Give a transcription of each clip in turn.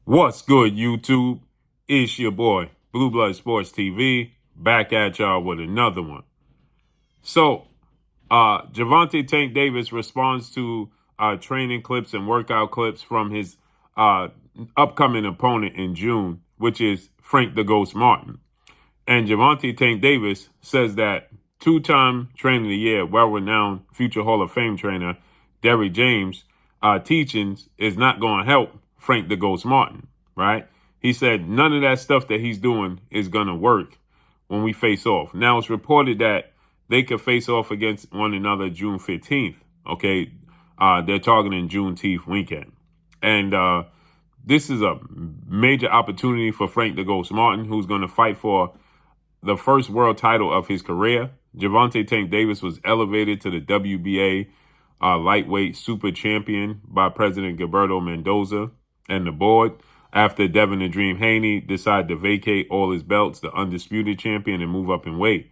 What's good, YouTube? It's your boy, Blue Blood Sports TV, back at y'all with another one. So, Gervonta Tank Davis responds to training clips and workout clips from his upcoming opponent in June, which is Frank the Ghost Martin. And Gervonta Tank Davis says that two-time trainer of the year, well-renowned future Hall of Fame trainer Derrick James' teachings is not going to help Frank the Ghost Martin, right? He said none of that stuff that he's doing is going to work when we face off. Now, it's reported that they could face off against one another June 15th, okay? They're targeting Juneteenth weekend. And this is a major opportunity for Frank the Ghost Martin, who's going to fight for the first world title of his career. Gervonta Tank Davis was elevated to the WBA lightweight super champion by President Gilberto Mendoza and the board after Devin the Dream Haney decided to vacate all his belts, the undisputed champion, and move up in weight.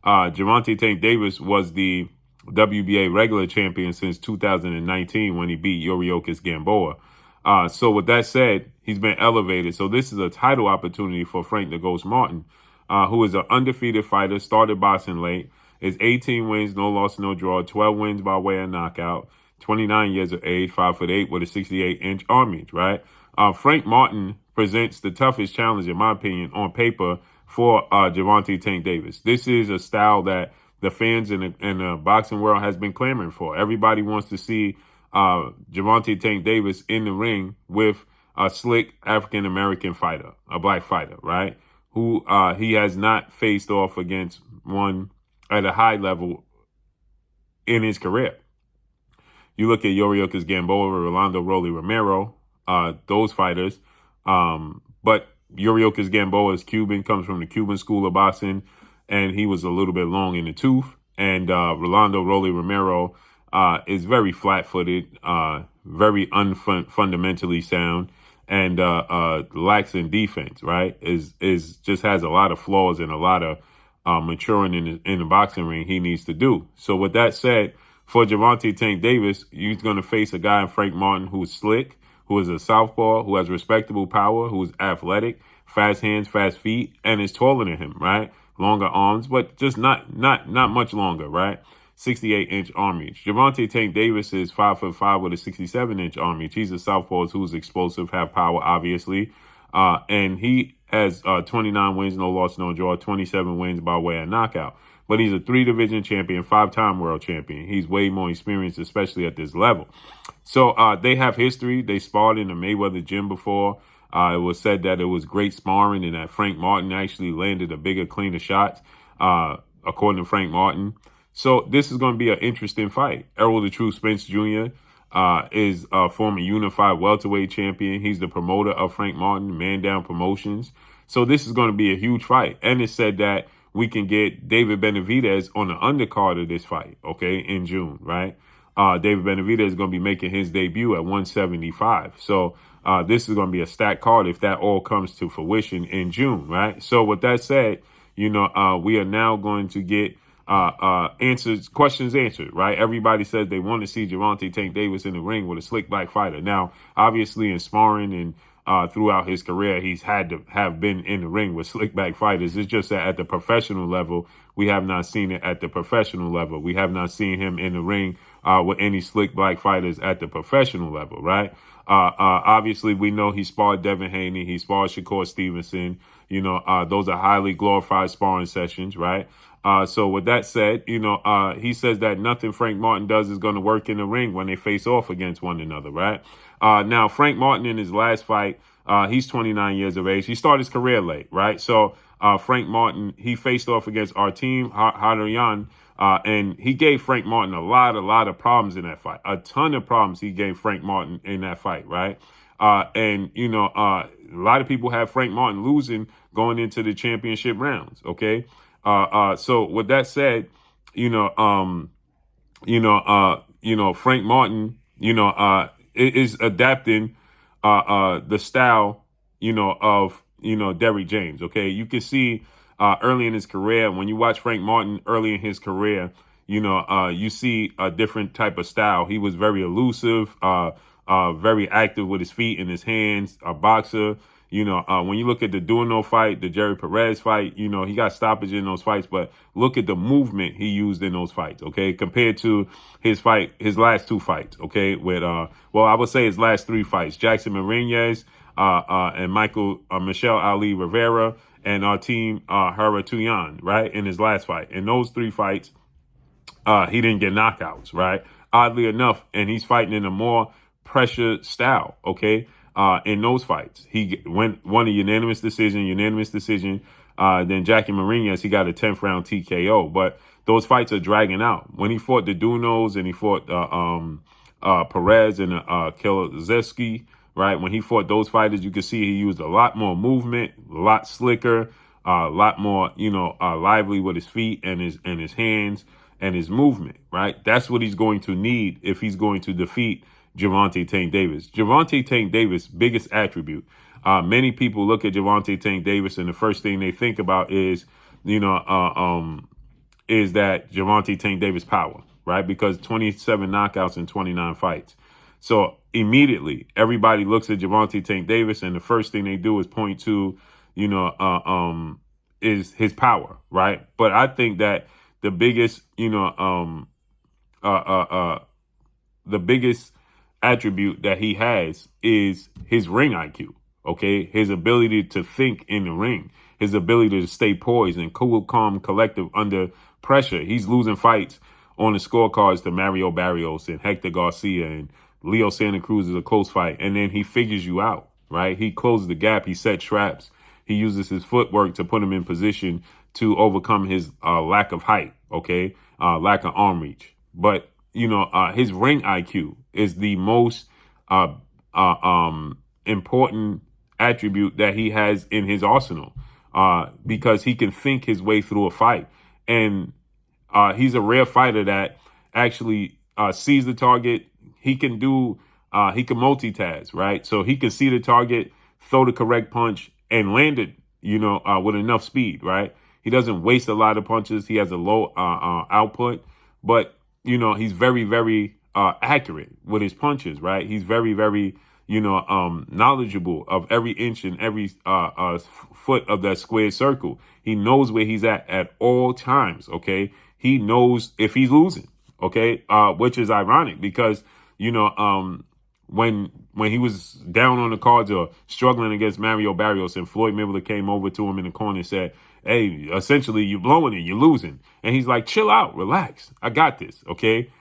Gervonta Tank Davis was the WBA regular champion since 2019 when he beat Yoriokas Gamboa. So with that said, he's been elevated. So this is a title opportunity for Frank the Ghost Martin, who is an undefeated fighter, started boxing late, is 18 wins, no loss, no draw, 12 wins by way of knockout, 29 years of age, 5'8" with a 68-inch arm reach, right? Frank Martin presents the toughest challenge, in my opinion, on paper for Gervonta Tank Davis. This is a style that the fans in the boxing world has been clamoring for. Everybody wants to see Gervonta Tank Davis in the ring with a slick African-American fighter, a black fighter, right? Who he has not faced off against one at a high level in his career. You look at Yoriokas Gamboa, Rolando Rolly Romero, those fighters. But Yoriokas Gamboa is Cuban, comes from the Cuban school of boxing, and he was a little bit long in the tooth. And Rolando Rolly Romero is very flat-footed, very fundamentally sound, and lacks in defense, right? Is just has a lot of flaws and a lot of maturing in the boxing ring he needs to do. So with that said, for Gervonta Tank Davis, he's going to face a guy in Frank Martin who's slick, who is a southpaw, who has respectable power, who's athletic, fast hands, fast feet, and is taller than him, right? Longer arms, but just not much longer, right? 68-inch arm reach. Gervonta Tank Davis is 5'5" with a 67-inch arm reach. He's a southpaw who's explosive, have power, obviously. And he has 29 wins, no loss, no draw, 27 wins by way of knockout. But he's a 3-division champion, 5-time world champion. He's way more experienced, especially at this level. So they have history. They sparred in the Mayweather gym before. It was said that it was great sparring and that Frank Martin actually landed a bigger, cleaner shots, according to Frank Martin. So this is going to be an interesting fight. Errol the True Spence Jr. Is a former unified welterweight champion. He's the promoter of Frank Martin, Man Down Promotions. So this is going to be a huge fight. And it's said that we can get David Benavidez on the undercard of this fight, okay, in June, right? David Benavidez is going to be making his debut at 175. So this is going to be a stacked card if that all comes to fruition in June, right? So with that said, we are now going to get questions answered, right? Everybody says they want to see Gervonta Tank Davis in the ring with a slick black fighter. Now, obviously in sparring and throughout his career, he's had to have been in the ring with slick back fighters. It's just that at the professional level, we have not seen it at the professional level. We have not seen him in the ring with any slick black fighters at the professional level, right? Obviously, we know he sparred Devin Haney. He sparred Shakur Stevenson. Those are highly glorified sparring sessions, right? So with that said, he says that nothing Frank Martin does is going to work in the ring when they face off against one another, right? Now, Frank Martin in his last fight, he's 29 years of age. He started his career late, right? So Frank Martin, he faced off against Artem Hadarian, and he gave Frank Martin a lot of problems in that fight. A ton of problems he gave Frank Martin in that fight, right? And a lot of people have Frank Martin losing going into the championship rounds, okay? So with that said, Frank Martin, is adapting the style, of Derrick James. Okay, you can see early in his career when you watch Frank Martin early in his career, you see a different type of style. He was very elusive, very active with his feet and his hands, a boxer. When you look at the Duino fight, the Jerry Perez fight, he got stoppage in those fights, but look at the movement he used in those fights, okay, compared to his last 2 fights, okay, with, I would say his last 3 fights, Jackson Mariñez, and Michelle Ali Rivera, and our team, Hera Tuyan, right, in his last fight. In those 3 fights, he didn't get knockouts, right? Oddly enough, and he's fighting in a more pressure style, okay? In those fights, he won a unanimous decision. Then Jackie Mariñez, he got a 10th round TKO. But those fights are dragging out. When he fought the Dunos and he fought Perez and Kielczewski, right? When he fought those fighters, you could see he used a lot more movement, a lot slicker, a lot more, lively with his feet and his hands and his movement, right? That's what he's going to need if he's going to defeat Gervonta Tank Davis. Gervonta Tank Davis' biggest attribute. Many people look at Gervonta Tank Davis and the first thing they think about is, is that Gervonta Tank Davis power, right? Because 27 knockouts in 29 fights. So immediately everybody looks at Gervonta Tank Davis and the first thing they do is point to, is his power, right? But I think that the biggest, the biggest attribute that he has is his ring IQ, okay? His ability to think in the ring, his ability to stay poised and cool, calm, collective under pressure. He's losing fights on the scorecards to Mario Barrios and Hector Garcia, and Leo Santa Cruz is a close fight. And then he figures you out, right? He closes the gap. He sets traps. He uses his footwork to put him in position to overcome his lack of height, okay? Lack of arm reach. But, his ring IQ is the most important attribute that he has in his arsenal, because he can think his way through a fight. And he's a rare fighter that actually sees the target. He can multitask, right? So he can see the target, throw the correct punch, and land it, with enough speed, right? He doesn't waste a lot of punches. He has a low output, but, he's very, very accurate with his punches, right? He's very, very, knowledgeable of every inch and every foot of that square circle. He knows where he's at all times, okay? He knows if he's losing, okay? Which is ironic because, when he was down on the cards or struggling against Mario Barrios and Floyd Mayweather came over to him in the corner and said, hey, essentially you're blowing it, you're losing. And he's like, chill out, relax. I got this, okay?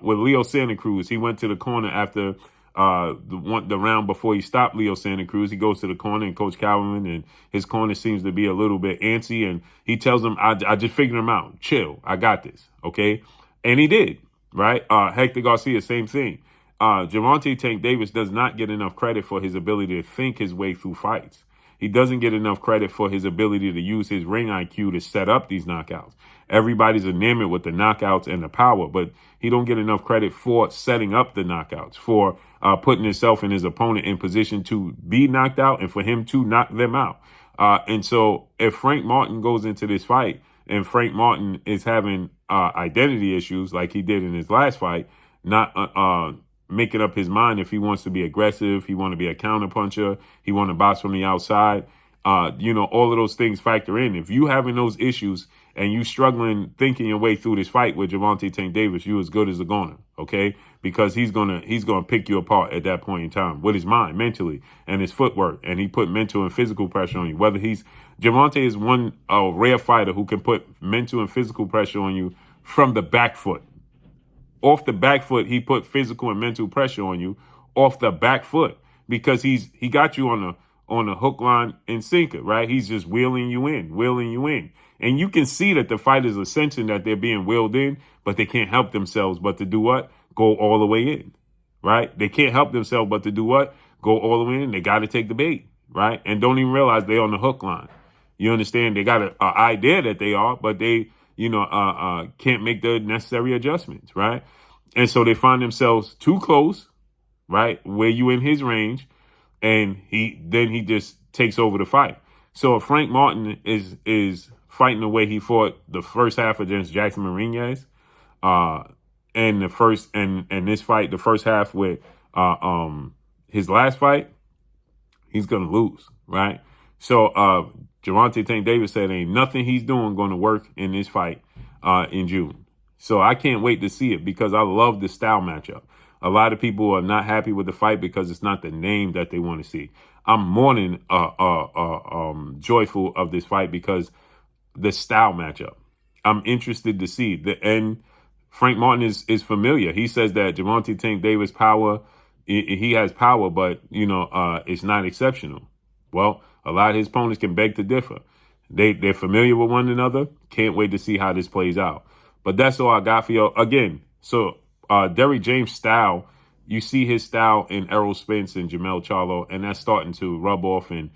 With Leo Santa Cruz, he went to the corner after the round before he stopped Leo Santa Cruz. He goes to the corner and Coach Calvin and his corner seems to be a little bit antsy. And he tells him, I just figured him out. Chill, I got this, okay? And he did, right? Hector Garcia, same thing. Gervonta Tank Davis does not get enough credit for his ability to think his way through fights. He doesn't get enough credit for his ability to use his ring IQ to set up these knockouts. Everybody's enamored with the knockouts and the power, but he don't get enough credit for setting up the knockouts, for putting himself and his opponent in position to be knocked out and for him to knock them out. And so if Frank Martin goes into this fight and Frank Martin is having identity issues like he did in his last fight, not making up his mind if he wants to be aggressive, he want to be a counterpuncher, he want to box from the outside. All of those things factor in. If you having those issues and you struggling thinking your way through this fight with Gervonta Tank Davis, you as good as a goner, okay? Because he's gonna pick you apart at that point in time with his mind, mentally, and his footwork, and he put mental and physical pressure on you. Gervonta is one rare fighter who can put mental and physical pressure on you from the back foot. Off the back foot, he put physical and mental pressure on you off the back foot because he got you on a hook, line, and sinker, right? He's just wheeling you in. And you can see that the fighters are sensing that they're being wheeled in, but they can't help themselves but to do what? Go all the way in, right? They can't help themselves but to do what? Go all the way in. They got to take the bait, right? And don't even realize they're on the hook line. You understand? They got an idea that they are, but they can't make the necessary adjustments, right? And so they find themselves too close, right, where you in his range, and he just takes over the fight. So if Frank Martin is fighting the way he fought the first half against Jackson Mariñez, and this fight, the first half with his last fight, he's gonna lose, right? So Gervonta Tank Davis said ain't nothing he's doing going to work in this fight in June. So I can't wait to see it because I love the style matchup. A lot of people are not happy with the fight because it's not the name that they want to see. I'm more than joyful of this fight because the style matchup. I'm interested to see and Frank Martin is familiar. He says that Gervonta Tank Davis power, he has power, but it's not exceptional. Well, a lot of his opponents can beg to differ. They're familiar with one another. Can't wait to see how this plays out. But that's all I got for you again. So Derrick James' style, you see his style in Errol Spence and Jamel Charlo, and that's starting to rub off and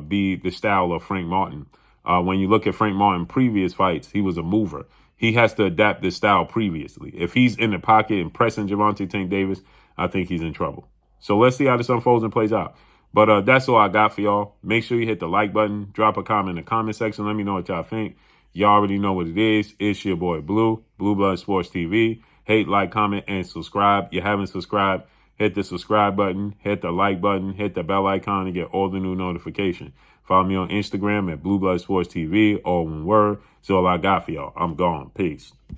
be the style of Frank Martin. When you look at Frank Martin previous fights, he was a mover. He has to adapt this style previously. If he's in the pocket and pressing Gervonta Tank Davis, I think he's in trouble. So let's see how this unfolds and plays out. But that's all I got for y'all. Make sure you hit the like button. Drop a comment in the comment section. Let me know what y'all think. Y'all already know what it is. It's your boy Blue Blood Sports TV. Hate, like, comment, and subscribe. You haven't subscribed, hit the subscribe button, hit the like button, hit the bell icon to get all the new notifications. Follow me on Instagram at Blue Blood Sports TV, all one word. That's all I got for y'all. I'm gone. Peace.